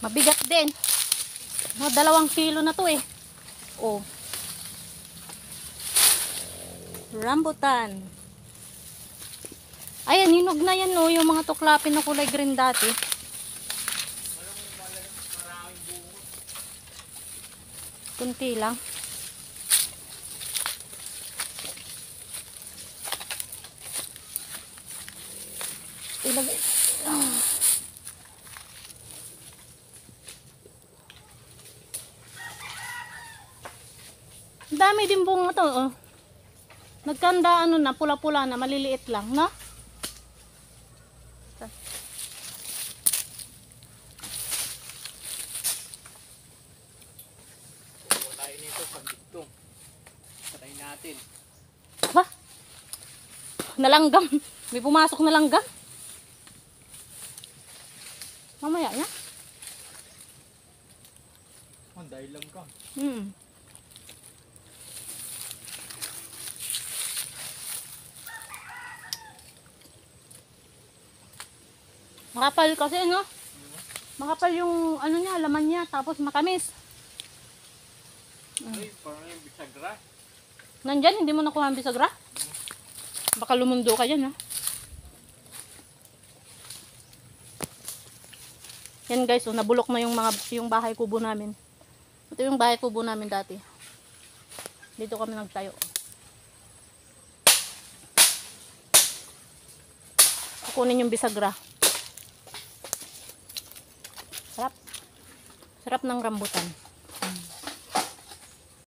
Mabigat din. 2 kilo na to eh. Oh. Rambutan. Ayan, hinog na yan no, yung mga tuklapin na kulay green dati. Kunti lang. Ilagay. Ang dami din bunga to, oh. Nagkanda ano na, pula-pula na, maliliit lang, no? Tayo nito, pagdugtong. Patayin natin. Ba? Nalanggam. May pumasok na langgam. Mamaya na. Oh, dahil lang ka. Makapal kasi ano? Makapal yung ano niya, laman niya, tapos matamis. Ay, parang yung bisagra. Nandyan, hindi mo nakuha ang bisagra? Baka lumundo ka dyan, ha? Yan guys, oh, nabulok na yung bahay kubo namin. Ito yung bahay kubo namin dati. Dito kami nagtayo. Kukunin yung bisagra. Sarap. Sarap ng rambutan.